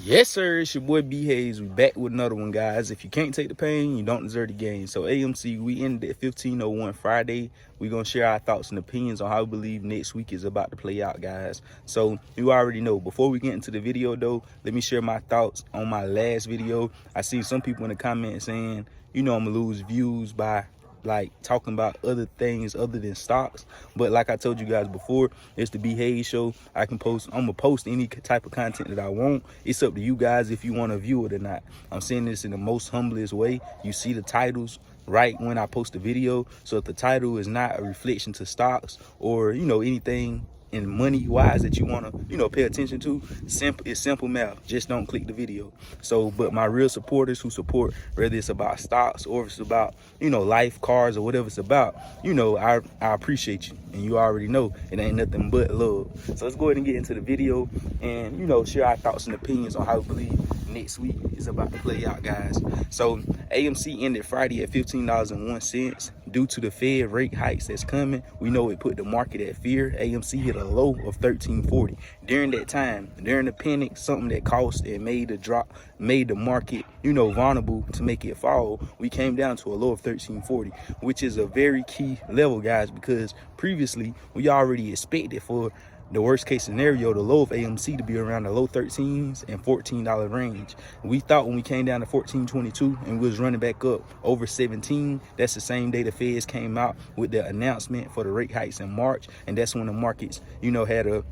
Yes, sir. It's your boy B Hayes. We back with another one, guys. If you can't take the pain, you don't deserve the gain. So AMC, we ended at 15:01 Friday. We're gonna share our thoughts and opinions on how we believe next week is about to play out, guys. So you already know. Before we get into the video, though, let me share my thoughts on my last video. I see some people in the comments saying, I'm gonna lose views by like talking about other things other than stocks. But like I told you guys before, it's the B Hayes show. I'm gonna post any type of content that I want. It's up to you guys if you want to view it or not. I'm saying this in the most humblest way. You see the titles right when I post the video. So if the title is not a reflection to stocks or anything and money wise that you want to pay attention to, it's simple math. Just don't click the video. So but my real supporters who support, whether it's about stocks or if it's about life, cars, or whatever it's about, I appreciate you, and you already know it ain't nothing but love. So let's go ahead and get into the video and share our thoughts and opinions on how we believe next week is about to play out, guys. So AMC ended Friday at $15.01 due to the Fed rate hikes that's coming. We know it put the market at fear. AMC hit a low of 1340. During that time, during the panic, something that caused and made the market vulnerable to make it fall, we came down to a low of 1340, which is a very key level, guys, because previously we already expected for the worst case scenario, the low of AMC to be around the low 13s and $14 range. We thought when we came down to 14.22 and we was running back up over 17, that's the same day the Feds came out with the announcement for the rate hikes in March, and that's when the markets had a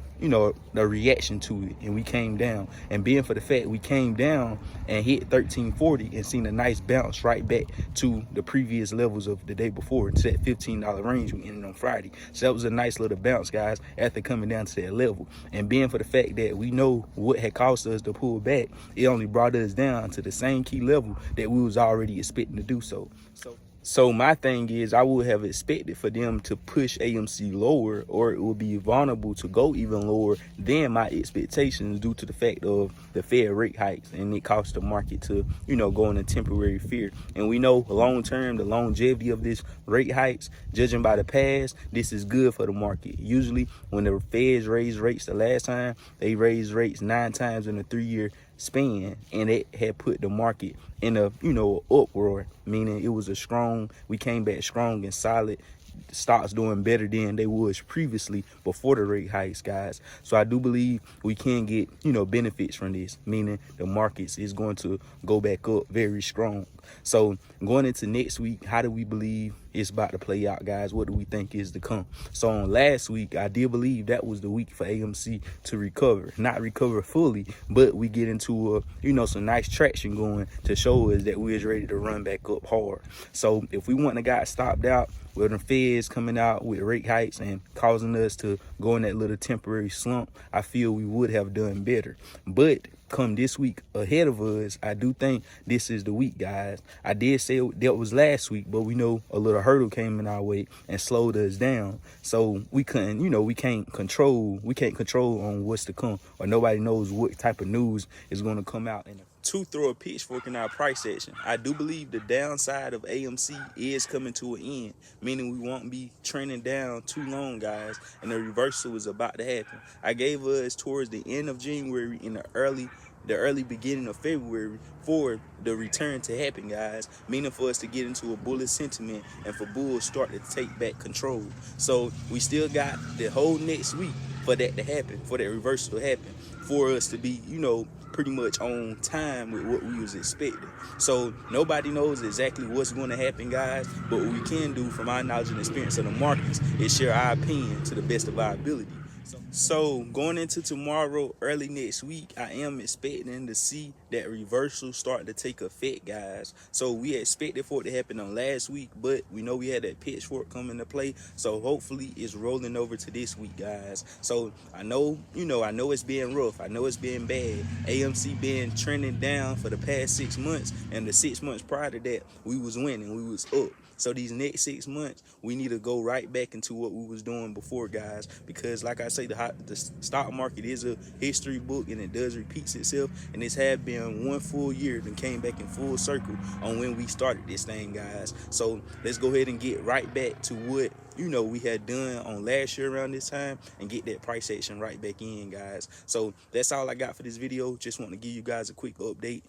reaction to it, and we came down. And being for the fact we came down and hit 1340 and seen a nice bounce right back to the previous levels of the day before, to that $15 range we ended on Friday. So that was a nice little bounce, guys, after coming down to that level. And being for the fact that we know what had caused us to pull back, it only brought us down to the same key level that we was already expecting to do so. So my thing is, I would have expected for them to push AMC lower, or it would be vulnerable to go even lower than my expectations due to the fact of the Fed rate hikes, and it caused the market to, go into temporary fear. And we know long term, the longevity of this rate hikes, judging by the past, this is good for the market. Usually when the Feds raised rates the last time, they raised rates 9 times in a 3-year span, and it had put the market in a uproar, meaning it was we came back strong and solid, stocks doing better than they was previously before the rate hikes, guys. So I do believe we can get benefits from this, meaning the markets is going to go back up very strong. So going into next week, how do we believe it's about to play out, guys? What do we think is to come? So on last week, I did believe that was the week for AMC to recover, not recover fully, but we get into some nice traction going to show us that we is ready to run back up hard. So if we wouldn't have got stopped out with the Feds coming out with rate hikes and causing us to go in that little temporary slump, I feel we would have done better. But come this week ahead of us, I do think this is the week, guys. I did say that was last week, but we know a little hurdle came in our way and slowed us down. So we couldn't, we can't control on what's to come, or nobody knows what type of news is going to come out. To throw a pitchfork in our price action, I do believe the downside of AMC is coming to an end, meaning we won't be trending down too long, guys, and the reversal is about to happen. I gave us towards the end of January in the early beginning of February for the return to happen, guys, meaning for us to get into a bullish sentiment and for bulls start to take back control. So we still got the whole next week for that to happen, for that reversal to happen, for us to be, pretty much on time with what we was expecting. So nobody knows exactly what's going to happen, guys, but what we can do from our knowledge and experience of the markets is share our opinion to the best of our ability. So going into tomorrow, early next week, I am expecting to see that reversal start to take effect, guys. So we expected for it to happen on last week, but we know we had that pitchfork come into play. So hopefully it's rolling over to this week, guys. So I know it's being rough. I know it's being bad. AMC been trending down for the past 6 months, and the 6 months prior to that, we was winning. We was up. So these next 6 months, we need to go right back into what we was doing before, guys, because like I say, the stock market is a history book, and it does repeats itself, and this had been one full year and came back in full circle on when we started this thing, guys. So let's go ahead and get right back to what we had done on last year around this time, and get that price action right back in, guys. So that's all I got for this video. Just want to give you guys a quick update.